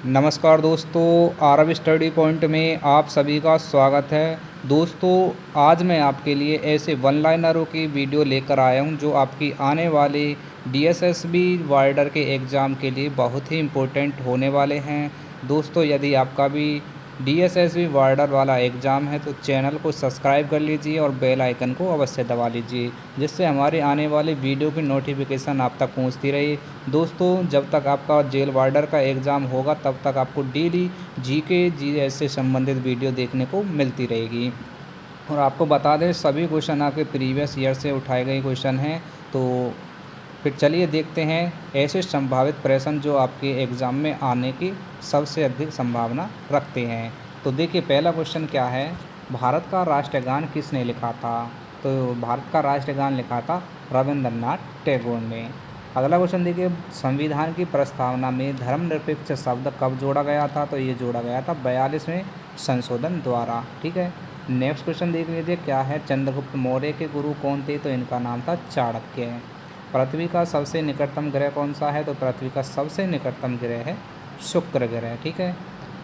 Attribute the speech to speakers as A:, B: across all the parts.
A: नमस्कार दोस्तों, Aarav study point में आप सभी का स्वागत है। दोस्तों, आज मैं आपके लिए ऐसे वन लाइनरों की वीडियो लेकर आया हूं जो आपकी आने वाले डीएसएसबी वार्डर के एग्ज़ाम के लिए बहुत ही इम्पोर्टेंट होने वाले हैं। दोस्तों, यदि आपका भी डीएसएसबी वार्डर वाला एग्ज़ाम है तो चैनल को सब्सक्राइब कर लीजिए और बेल आइकन को अवश्य दबा लीजिए, जिससे हमारे आने वाले वीडियो की नोटिफिकेशन आप तक पहुंचती रहे। दोस्तों, जब तक आपका जेल वार्डर का एग्ज़ाम होगा तब तक आपको डेली जीके जीएस से संबंधित वीडियो देखने को मिलती रहेगी। और आपको बता दें, सभी क्वेश्चन आपके प्रीवियस ईयर से उठाए गए क्वेश्चन हैं। तो फिर चलिए देखते हैं ऐसे संभावित प्रश्न जो आपके एग्ज़ाम में आने की सबसे अधिक संभावना रखते हैं। तो देखिए, पहला क्वेश्चन क्या है, भारत का राष्ट्रगान किसने लिखा था? तो भारत का राष्ट्रगान लिखा था रविंद्रनाथ टैगोर ने। अगला क्वेश्चन देखिए, संविधान की प्रस्तावना में धर्मनिरपेक्ष शब्द कब जोड़ा गया था? तो ये जोड़ा गया था 42वें संशोधन द्वारा। ठीक है। नेक्स्ट क्वेश्चन देख लीजिए, क्या है, चंद्रगुप्त मौर्य के गुरु कौन थे? तो इनका नाम था चाणक्य। पृथ्वी का सबसे निकटतम ग्रह कौन सा है? तो पृथ्वी का सबसे निकटतम ग्रह है शुक्र ग्रह। ठीक है।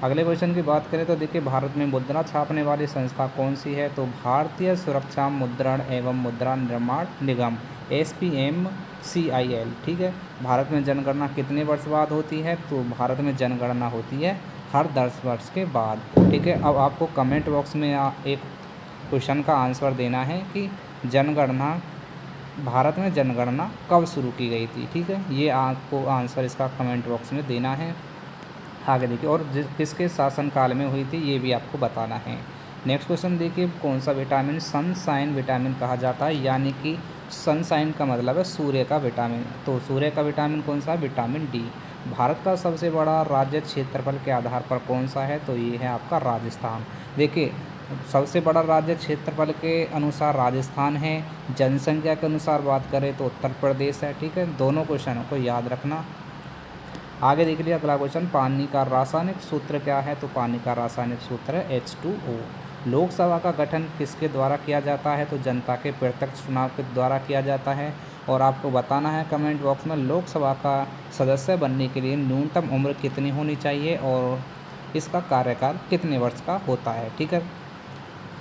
A: अगले क्वेश्चन की बात करें तो देखिए, भारत में मुद्रा छापने वाली संस्था कौन सी है? तो भारतीय सुरक्षा मुद्रण एवं मुद्रा निर्माण निगम, SPMCIL। ठीक है। भारत में जनगणना कितने वर्ष बाद होती है? तो भारत में जनगणना होती है हर 10 वर्ष के बाद। ठीक है। अब आपको कमेंट बॉक्स में एक क्वेश्चन का आंसर देना है कि भारत में जनगणना कब शुरू की गई थी। ठीक है। ये आपको आंसर इसका कमेंट बॉक्स में देना है। आगे देखिए, और किसके शासनकाल में हुई थी ये भी आपको बताना है। नेक्स्ट क्वेश्चन देखिए, कौन सा विटामिन सनसाइन विटामिन कहा जाता है? यानी कि सनसाइन का मतलब है सूर्य का विटामिन। तो सूर्य का विटामिन कौन सा है? Vitamin D. भारत का सबसे बड़ा राज्य क्षेत्रफल के आधार पर कौन सा है? तो ये है आपका राजस्थान। देखिए, सबसे बड़ा राज्य क्षेत्रफल के अनुसार राजस्थान है, जनसंख्या के अनुसार बात करें तो उत्तर प्रदेश है। ठीक है। दोनों क्वेश्चनों को याद रखना। आगे देख लिया अगला क्वेश्चन, पानी का रासायनिक सूत्र क्या है? तो पानी का रासायनिक सूत्र है H2O। लोकसभा का गठन किसके द्वारा किया जाता है? तो जनता के प्रत्यक्ष चुनाव के द्वारा किया जाता है। और आपको बताना है कमेंट बॉक्स में, लोकसभा का सदस्य बनने के लिए न्यूनतम उम्र कितनी होनी चाहिए और इसका कार्यकाल कितने वर्ष का होता है। ठीक है।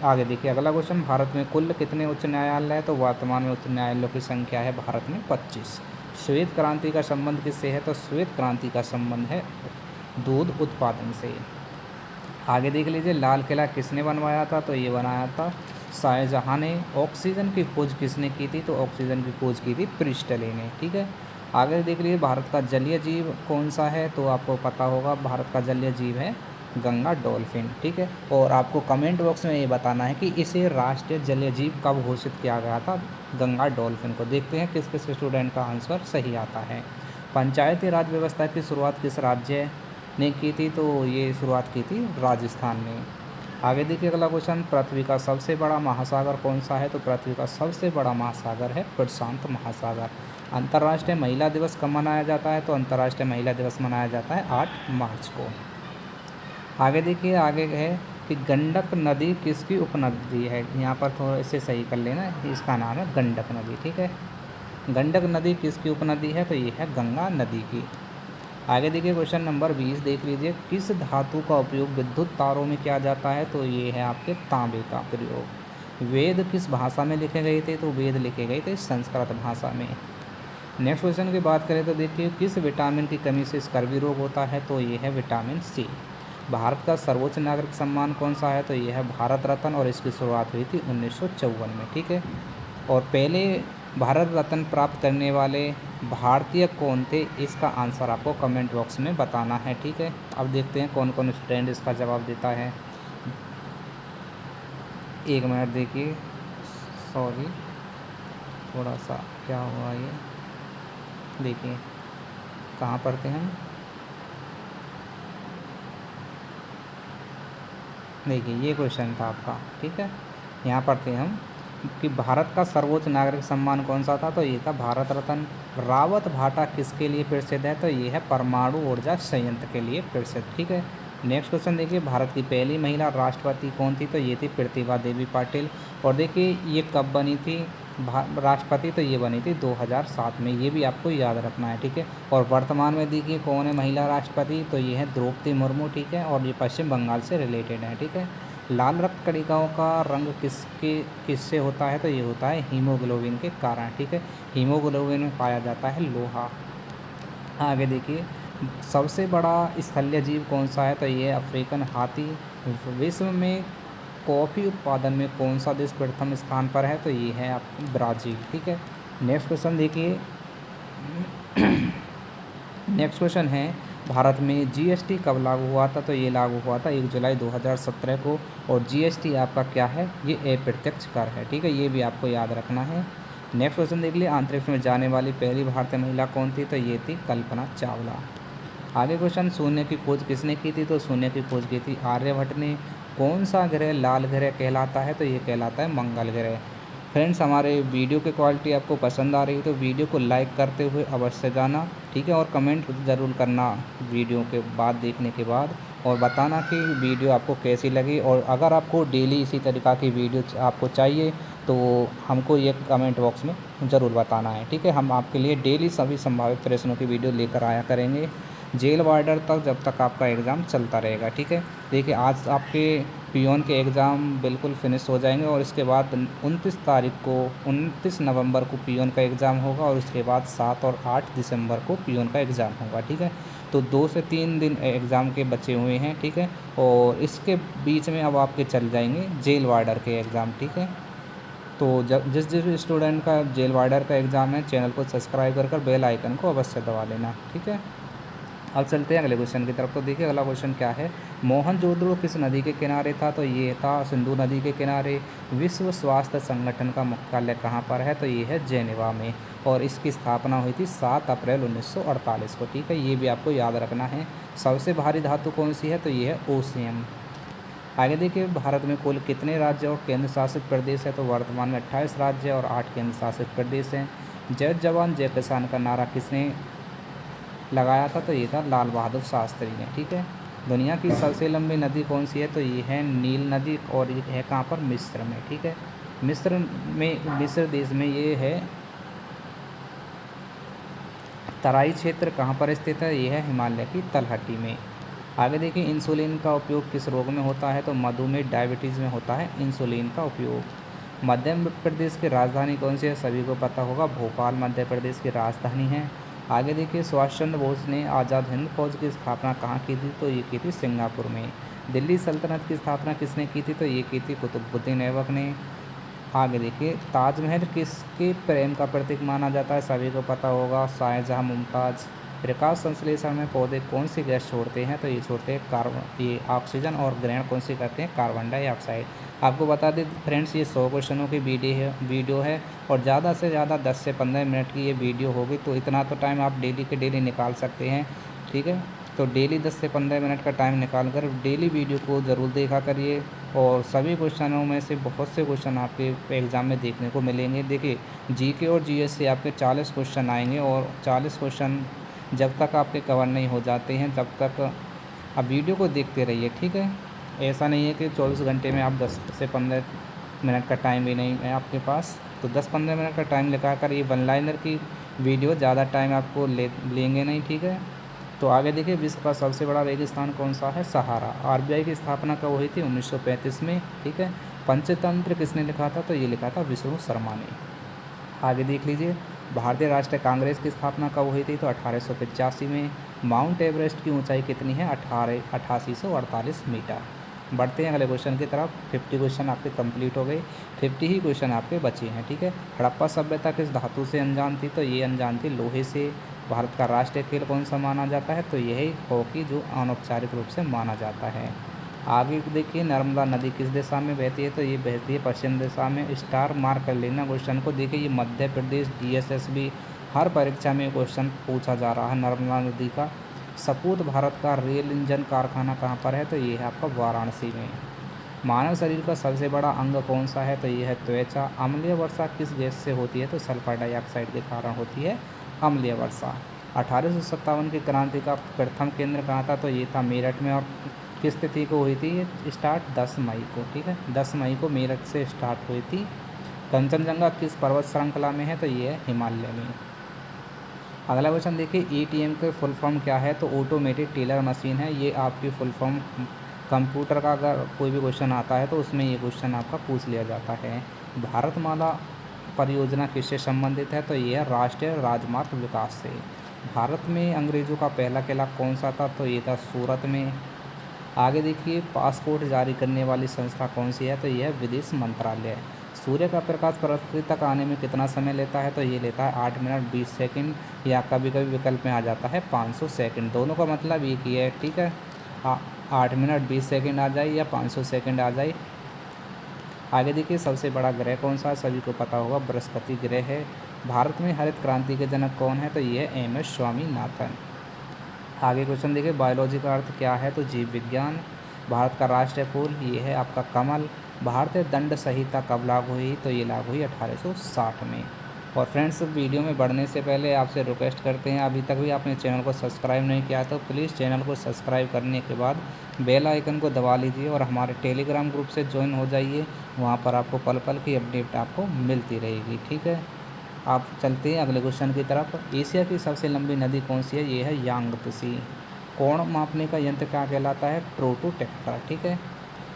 A: आगे देखिए अगला क्वेश्चन, भारत में कुल कितने उच्च न्यायालय है? तो वर्तमान में उच्च न्यायालयों की संख्या है भारत में 25। श्वेत क्रांति का संबंध किससे है? तो श्वेत क्रांति का संबंध है दूध उत्पादन से। आगे देख लीजिए, लाल किला किसने बनवाया था? तो ये बनाया था शाहजहाँ ने। ऑक्सीजन की खोज किसने की थी? तो ऑक्सीजन की खोज की थी प्रिस्टले ने। ठीक है। आगे देख लीजिए, भारत का जलीय जीव कौन सा है? तो आपको पता होगा, भारत का जलीय जीव है गंगा डॉल्फिन। ठीक है। और आपको कमेंट बॉक्स में ये बताना है कि इसे राष्ट्रीय जलीय जीव कब घोषित किया गया था, गंगा डॉल्फिन को। देखते हैं किस किस स्टूडेंट का आंसर सही आता है। पंचायती राज व्यवस्था की शुरुआत किस राज्य ने की थी? तो ये शुरुआत की थी राजस्थान ने। आगे देखिए अगला क्वेश्चन, पृथ्वी का सबसे बड़ा महासागर कौन सा है? तो पृथ्वी का सबसे बड़ा महासागर है प्रशांत महासागर। अंतर्राष्ट्रीय महिला दिवस कब मनाया जाता है? तो अंतर्राष्ट्रीय महिला दिवस मनाया जाता है 8 मार्च को। आगे देखिए, आगे है कि गंडक नदी किसकी उपनदी है? यहाँ पर थोड़ा इसे सही कर लेना, इसका नाम है गंडक नदी। ठीक है। गंडक नदी किसकी उपनदी है? तो ये है गंगा नदी की। आगे देखिए क्वेश्चन नंबर 20 देख लीजिए, किस धातु का उपयोग विद्युत तारों में किया जाता है? तो ये है आपके तांबे का प्रयोग। वेद किस भाषा में लिखे गए थे? तो वेद लिखे गए थे संस्कृत भाषा में। नेक्स्ट क्वेश्चन की बात करें तो देखिए, किस विटामिन की कमी से स्कर्वी रोग होता है? तो ये है विटामिन सी। भारत का सर्वोच्च नागरिक सम्मान कौन सा है? तो ये है भारत रत्न, और इसकी शुरुआत हुई थी 1954 में। ठीक है। और पहले भारत रत्न प्राप्त करने वाले भारतीय कौन थे? इसका आंसर आपको कमेंट बॉक्स में बताना है। ठीक है। अब देखते हैं कौन कौन स्टूडेंट इसका जवाब देता है। एक मिनट देखिए, सॉरी, थोड़ा सा क्या हुआ ये, देखिए कहाँ पढ़ते हैं हम। देखिए ये क्वेश्चन था आपका। ठीक है। यहाँ पढ़ते हैं हम कि भारत का सर्वोच्च नागरिक सम्मान कौन सा था? तो ये था भारत रत्न। रावत भाटा किसके लिए प्रसिद्ध है? तो ये है परमाणु ऊर्जा संयंत्र के लिए प्रसिद्ध। ठीक है। नेक्स्ट क्वेश्चन देखिए, भारत की पहली महिला राष्ट्रपति कौन थी? तो ये थी प्रतिभा देवी पाटिल। और देखिए ये कब बनी थी? राष्ट्रपति तो ये बनी थी 2007 में, ये भी आपको याद रखना है, ठीक है। और वर्तमान में देखिए कौन है महिला राष्ट्रपति, तो ये है द्रौपदी मुर्मू, ठीक है। और ये पश्चिम बंगाल से रिलेटेड है, ठीक है। लाल रक्त कणिकाओं का रंग किससे होता है, तो ये होता है हीमोग्लोबिन के कारण, ठीक है। हीमोग्लोबिन में पाया जाता है लोहा। आगे देखिए, सबसे बड़ा स्थलीय जीव कौन सा है, तो ये अफ्रीकन हाथी। विश्व में कॉफ़ी उत्पादन में कौन सा देश प्रथम स्थान पर है, तो ये है आपको ब्राज़ील, ठीक है। नेक्स्ट क्वेश्चन देखिए। नेक्स्ट क्वेश्चन है, भारत में जीएसटी कब लागू हुआ था, तो ये लागू हुआ था 1 जुलाई 2017 को। और जीएसटी आपका क्या है, ये अप्रत्यक्ष कर है, ठीक है। ये भी आपको याद रखना है। नेक्स्ट क्वेश्चन देख लिए, अंतरिक्ष में जाने वाली पहली भारतीय महिला कौन थी, तो ये थी कल्पना चावला। आगे क्वेश्चन, शून्य की खोज किसने की थी, तो शून्य की खोज की थी आर्यभट्ट ने। कौन सा ग्रह लाल ग्रह कहलाता है, तो ये कहलाता है मंगल ग्रह। फ्रेंड्स, हमारे वीडियो की क्वालिटी आपको पसंद आ रही है तो वीडियो को लाइक करते हुए अवश्य जाना, ठीक है। और कमेंट ज़रूर करना वीडियो के बाद, देखने के बाद, और बताना कि वीडियो आपको कैसी लगी। और अगर आपको डेली इसी तरीक़ा की वीडियो आपको चाहिए तो हमको ये कमेंट बॉक्स में ज़रूर बताना है, ठीक है। हम आपके लिए डेली सभी संभावित प्रश्नों की वीडियो लेकर आया करेंगे जेल वार्डर तक, जब तक आपका एग्ज़ाम चलता रहेगा, ठीक है। देखिए, आज आपके पियोन के एग्ज़ाम बिल्कुल फिनिश हो जाएंगे और इसके बाद 29 नवंबर को पियोन का एग्ज़ाम होगा और उसके बाद 7 और 8 दिसंबर को पियोन का एग्ज़ाम होगा, ठीक है। तो 2 से 3 दिन एग्ज़ाम के बचे हुए हैं, ठीक है। और इसके बीच में अब आपके चल जाएंगे जेल वार्डर के एग्ज़ाम, ठीक है। तो जब जिस जिस स्टूडेंट का जेल वार्डर का एग्ज़ाम है, चैनल को सब्सक्राइब कर बेल आइकन को अवश्य दबा लेना, ठीक है। अब चलते हैं अगले क्वेश्चन की तरफ। तो देखिए, अगला क्वेश्चन क्या है, मोहनजोदड़ो किस नदी के किनारे था, तो ये था सिंधु नदी के किनारे। विश्व स्वास्थ्य संगठन का मुख्यालय कहाँ पर है, तो ये है जेनेवा में। और इसकी स्थापना हुई थी 7 अप्रैल 1948 को, ठीक है। ये भी आपको याद रखना है। सबसे भारी धातु कौन सी है, तो ये है ओसियम। आगे देखिए, भारत में कुल कितने राज्य और केंद्र शासित प्रदेश है, तो वर्तमान में 28 राज्य और 8 केंद्र शासित प्रदेश हैं। जय जवान जय किसान का नारा किसने लगाया था, तो ये था लाल बहादुर शास्त्री ने, ठीक है। दुनिया की सबसे लंबी नदी कौन सी है, तो ये है नील नदी। और ये है कहाँ पर, मिस्र में, ठीक है। मिस्र देश में ये है। तराई क्षेत्र कहाँ पर स्थित है, ये है हिमालय की तलहटी में। आगे देखिए, इंसुलिन का उपयोग किस रोग में होता है, तो मधुमेह डायबिटीज़ में होता है इंसुलिन का उपयोग। मध्य प्रदेश की राजधानी कौन सी है, सभी को पता होगा, भोपाल मध्य प्रदेश की राजधानी है। आगे देखिए, सुभाष चंद्र बोस ने आज़ाद हिंद फौज की स्थापना कहाँ की थी, तो ये की थी सिंगापुर में। दिल्ली सल्तनत की स्थापना किसने की थी, तो ये की थी कुतुबुद्दीन ऐबक ने। आगे देखिए, ताजमहल किसके प्रेम का प्रतीक माना जाता है, सभी को पता होगा, शाहजहाँ मुमताज़। प्रकाश संश्लेषण में पौधे कौन सी गैस छोड़ते हैं, तो ये छोड़ते हैं ये ऑक्सीजन। और ग्रहण कौन सी करते हैं, कार्बन डाइऑक्साइड। आपको बता दें फ्रेंड्स, ये 100 क्वेश्चनों की वीडियो है और ज़्यादा से ज़्यादा 10 से 15 मिनट की ये वीडियो होगी। तो इतना तो टाइम आप डेली के डेली निकाल सकते हैं, ठीक है। तो डेली 10 से 15 मिनट का टाइम निकाल कर डेली वीडियो को ज़रूर देखा करिए। और सभी क्वेश्चनों में से बहुत से क्वेश्चन आपके एग्ज़ाम में देखने को मिलेंगे। देखिए, जीके और जीएस से आपके 40 क्वेश्चन आएंगे और 40 क्वेश्चन जब तक आपके कवर नहीं हो जाते हैं तब तक आप वीडियो को देखते रहिए, ठीक है। ऐसा नहीं है कि 24 घंटे में आप 10 से 15 मिनट का टाइम भी नहीं है आपके पास। तो 10-15 मिनट का टाइम लगा कर ये वन लाइनर की वीडियो ज़्यादा टाइम आपको लेंगे नहीं, ठीक है। तो आगे देखिए, विश्व का सबसे बड़ा रेगिस्तान कौन सा है, सहारा। आरबीआई की स्थापना कब हुई थी, 1935 में, ठीक है। पंचतंत्र किसने लिखा था, तो ये लिखा था विष्णु शर्मा ने। आगे देख लीजिए, भारतीय राष्ट्रीय कांग्रेस की स्थापना कब हुई थी, तो 1885 में। माउंट एवरेस्ट की ऊंचाई कितनी है, 8848 मीटर। बढ़ते हैं अगले क्वेश्चन की तरफ। 50 क्वेश्चन आपके कंप्लीट हो गए, 50 ही क्वेश्चन आपके बचे हैं, ठीक है। हड़प्पा सभ्यता किस धातु से अनजान थी, तो ये अनजान थी लोहे से। भारत का राष्ट्रीय खेल कौन सा माना जाता है, तो यही हॉकी, जो अनौपचारिक रूप से माना जाता है। आगे देखिए, नर्मदा नदी किस दिशा में बहती है, तो ये बहती है पश्चिम दिशा में। स्टार मार्क कर लेना क्वेश्चन को। देखिए, ये मध्य प्रदेश DSSB हर परीक्षा में क्वेश्चन पूछा जा रहा है नर्मदा नदी का। सपूत भारत का रेल इंजन कारखाना कहाँ पर है, तो ये है आपका वाराणसी में। मानव शरीर का सबसे बड़ा अंग कौन सा है, तो ये है त्वचा। अम्लीय वर्षा किस गैस से होती है, तो सल्फर डाइऑक्साइड के कारण होती है अम्लीय वर्षा। 1857 की क्रांति का प्रथम केंद्र कहाँ था, तो ये था मेरठ में। और किस तिथि को हुई थी ये स्टार्ट, 10 मई को, ठीक है। 10 मई को मेरठ से स्टार्ट हुई थी कंचनजंगा किस पर्वत श्रृंखला में है? तो ये है हिमालय में। अगला क्वेश्चन देखिए, एटीएम के फुल फॉर्म क्या है? तो ऑटोमेटेड टेलर मशीन है। ये आपकी फुल फॉर्म कंप्यूटर का अगर कोई भी क्वेश्चन आता है तो उसमें ये क्वेश्चन आपका पूछ लिया जाता है। भारतमाला परियोजना किससे संबंधित है? तो ये है राष्ट्रीय राजमार्ग विकास से। भारत में अंग्रेज़ों का पहला किला कौन सा था? तो ये था सूरत में। आगे देखिए, पासपोर्ट जारी करने वाली संस्था कौन सी है? तो यह है विदेश मंत्रालय। सूर्य का प्रकाश पृथ्वी तक आने में कितना समय लेता है? तो ये लेता है 8 मिनट 20 सेकंड, या कभी कभी विकल्प में आ जाता है 500 सेकंड। दोनों का मतलब एक ही है, ठीक है। 8 मिनट 20 सेकंड आ जाए या 500 सेकंड आ जाए। आगे देखिए, सबसे बड़ा ग्रह कौन सा है? सभी को पता होगा, बृहस्पति ग्रह है। भारत में हरित क्रांति के जनक कौन है? तो ये है एम एस स्वामीनाथन। आगे क्वेश्चन देखिए, बायोलॉजी का अर्थ क्या है? तो जीव विज्ञान। भारत का राष्ट्रीय फूल ये है आपका कमल। भारतीय दंड संहिता कब लागू हुई? तो ये लागू हुई 1860 में। और फ्रेंड्स, वीडियो में बढ़ने से पहले आपसे रिक्वेस्ट करते हैं, अभी तक भी आपने चैनल को सब्सक्राइब नहीं किया तो प्लीज़ चैनल को सब्सक्राइब करने के बाद बेल आइकन को दबा लीजिए और हमारे टेलीग्राम ग्रुप से ज्वाइन हो जाइए। वहाँ पर आपको पल पल की अपडेट आपको मिलती रहेगी, ठीक है। आप चलते हैं अगले क्वेश्चन की तरफ। एशिया की सबसे लंबी नदी कौन सी है? ये है यांगत्से। कोण मापने का यंत्र क्या कहलाता है? प्रोटोटेक्टर, ठीक है।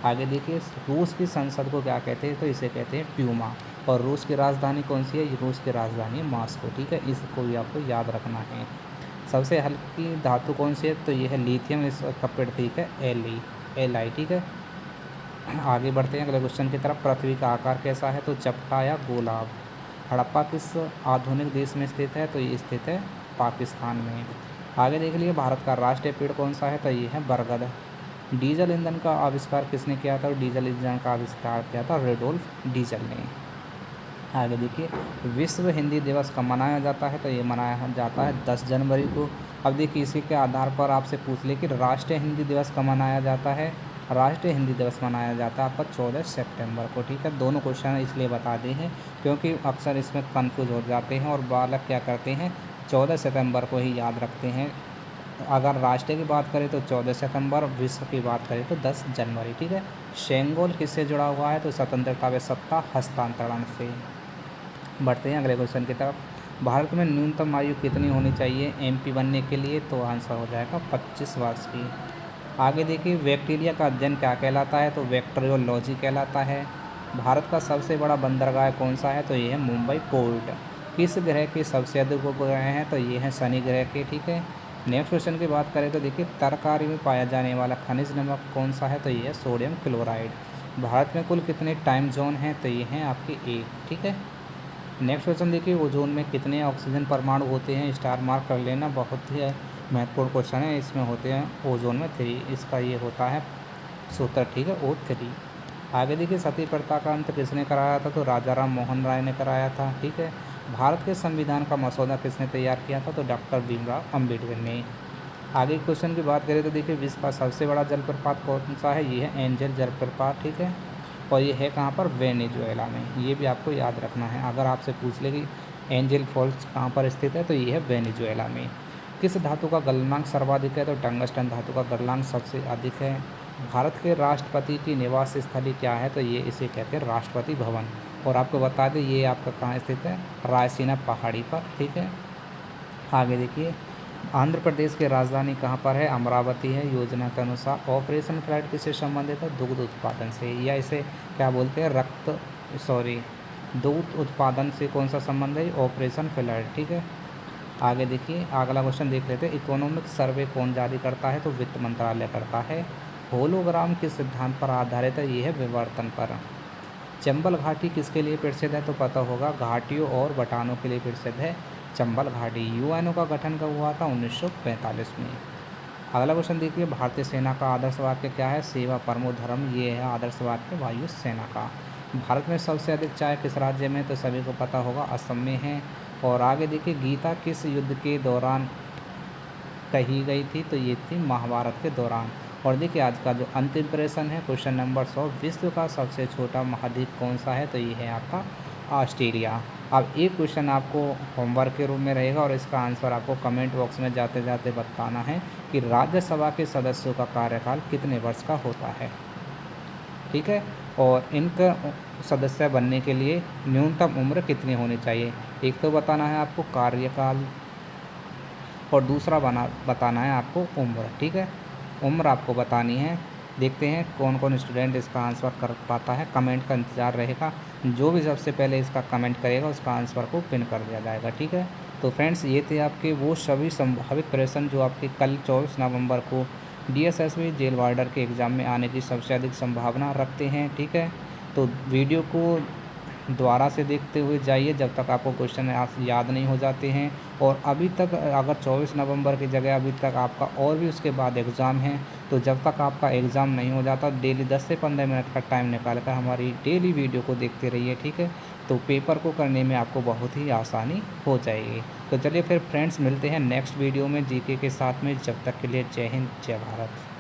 A: आगे देखिए, रूस की संसद को क्या कहते हैं? तो इसे कहते हैं प्यूमा। और रूस की राजधानी कौन सी है? रूस की राजधानी है मॉस्को, ठीक है। इसको भी आपको याद रखना है। सबसे हल्की धातु कौन सी है? तो ये है लिथियम। इसका प्रतीक है Li, ठीक है। आगे बढ़ते हैं अगले क्वेश्चन की तरफ। पृथ्वी का आकार कैसा है? तो चपटा या गोलाव। हड़प्पा किस आधुनिक देश में स्थित है? तो ये स्थित है पाकिस्तान में। आगे देख लिए, भारत का राष्ट्रीय पेड़ कौन सा है? तो ये है बरगद। डीजल ईंधन का आविष्कार किसने किया था? डीजल ईंधन का आविष्कार किया था रेडोल्फ डीजल ने। आगे देखिए, विश्व हिंदी दिवस कब मनाया जाता है? तो ये मनाया जाता है 10 जनवरी को। अब देखिए, इसी के आधार पर आपसे पूछ ले कि राष्ट्रीय हिंदी दिवस कब मनाया जाता है? राष्ट्रीय हिंदी दिवस मनाया जाता है आपका 14 सितंबर को, ठीक है। दोनों क्वेश्चन इसलिए बता दिए हैं क्योंकि अक्सर इसमें कन्फ्यूज हो जाते हैं और बालक क्या करते हैं, 14 सितंबर को ही याद रखते हैं। अगर राष्ट्रीय की बात करें तो 14 सितंबर, विश्व की बात करें तो 10 जनवरी, ठीक है। शेंगोल किससे जुड़ा हुआ है? तो स्वतंत्रता व सत्ता हस्तांतरण से। बढ़ते हैं अगले क्वेश्चन की तरफ। भारत में न्यूनतम आयु कितनी होनी चाहिए एमपी बनने के लिए? तो आंसर हो जाएगा 25 वर्ष की। आगे देखिए, बैक्टीरिया का अध्ययन क्या कहलाता है? तो बैक्टीरियोलॉजी कहलाता है। भारत का सबसे बड़ा बंदरगाह कौन सा है? तो ये है मुंबई पोर्ट। किस ग्रह के सबसे अधिक उपग्रह हैं? तो ये हैं शनि ग्रह के, ठीक है। नेक्स्ट क्वेश्चन की बात करें तो देखिए, तरकारी में पाया जाने वाला खनिज नमक कौन सा है? तो ये है सोडियम क्लोराइड। भारत में कुल कितने टाइम जोन हैं? तो ये हैं आपके 1, ठीक है। नेक्स्ट क्वेश्चन देखिए, ओजोन में कितने ऑक्सीजन परमाणु होते हैं? स्टार मार्क कर लेना, बहुत ही महत्वपूर्ण क्वेश्चन है। इसमें होते हैं ओजोन में 3, इसका ये होता है सूत्र, ठीक है, O3। आगे देखिए, सती प्रथा का अंत किसने कराया था? तो राजा राम मोहन राय ने कराया था, ठीक है। भारत के संविधान का मसौदा किसने तैयार किया था? तो डॉक्टर भीमराव अम्बेडकर ने। आगे क्वेश्चन की बात करें तो देखिए, विश्व का सबसे बड़ा जलप्रपात कौन सा है? ये है एंजल जलप्रपात, ठीक है। और ये है कहाँ पर? वेनेजुएला में। ये भी आपको याद रखना है। अगर आपसे पूछ ले कि एंजल फॉल्स कहाँ पर स्थित है, तो ये है वेनेजुएला में। किस धातु का गलनांक सर्वाधिक है? तो टंगस्टन धातु का गलनांक सबसे अधिक है। भारत के राष्ट्रपति की निवास स्थली क्या है? तो ये इसे कहते हैं राष्ट्रपति भवन। और आपको बता दें, ये आपका कहाँ स्थित है? रायसीना पहाड़ी पर, ठीक है। आगे देखिए, आंध्र प्रदेश की राजधानी कहाँ पर है? अमरावती है। योजना के अनुसार ऑपरेशन फ्लड किससे संबंधित है? दुग्ध उत्पादन से, या इसे क्या बोलते हैं, दुग्ध उत्पादन से कौन सा संबंध है? ऑपरेशन फ्लड, ठीक है। आगे देखिए, अगला क्वेश्चन देख लेते हैं। इकोनॉमिक सर्वे कौन जारी करता है? तो वित्त मंत्रालय करता है। होलोग्राम किस सिद्धांत पर आधारित है? ये है विवर्तन पर। चंबल घाटी किसके लिए प्रसिद्ध है? तो पता होगा, घाटियों और बटानों के लिए प्रसिद्ध है चंबल घाटी। यूएनओ का गठन कब हुआ था? 1945 में। अगला क्वेश्चन देखिए, भारतीय सेना का आदर्श वाक्य क्या है? सेवा परमो धर्म, ये है आदर्श वाक्य वायु सेना का। भारत में सबसे अधिक चाय किस राज्य में? तो सभी को पता होगा, असम में है। और आगे देखिए, गीता किस युद्ध के दौरान कही गई थी? तो ये थी महाभारत के दौरान। और देखिए, आज का जो अंतिम प्रश्न है, क्वेश्चन नंबर 100, विश्व का सबसे छोटा महाद्वीप कौन सा है? तो ये है आपका ऑस्ट्रेलिया। अब एक क्वेश्चन आपको होमवर्क के रूप में रहेगा और इसका आंसर आपको कमेंट बॉक्स में जाते जाते बताना है कि राज्यसभा के सदस्यों का कार्यकाल कितने वर्ष का होता है, ठीक है। और इनका सदस्य बनने के लिए न्यूनतम उम्र कितनी होनी चाहिए। एक तो बताना है आपको कार्यकाल और दूसरा बताना है आपको उम्र। ठीक है, उम्र आपको बतानी है। देखते हैं कौन कौन स्टूडेंट इसका आंसर कर पाता है। कमेंट का इंतज़ार रहेगा। जो भी सबसे पहले इसका कमेंट करेगा उसका आंसर को पिन कर दिया जाएगा। ठीक है, तो फ्रेंड्स ये थे आपके वो सभी संभावित प्रश्न जो आपके कल 24 नवंबर को डीएसएसबी जेल वार्डर के एग्ज़ाम में आने की सबसे अधिक संभावना रखते हैं। ठीक है, तो वीडियो को दोबारा से देखते हुए जाइए जब तक आपको क्वेश्चन याद नहीं हो जाते हैं। और अभी तक अगर 24 नवंबर की जगह अभी तक आपका और भी उसके बाद एग्ज़ाम है, तो जब तक आपका एग्ज़ाम नहीं हो जाता डेली 10 से 15 मिनट का टाइम निकाल कर हमारी डेली वीडियो को देखते रहिए। ठीक है, तो पेपर को करने में आपको बहुत ही आसानी हो जाएगी। तो चलिए फिर फ्रेंड्स मिलते हैं नेक्स्ट वीडियो में जीके के साथ में। जब तक के लिए जय हिंद जय भारत।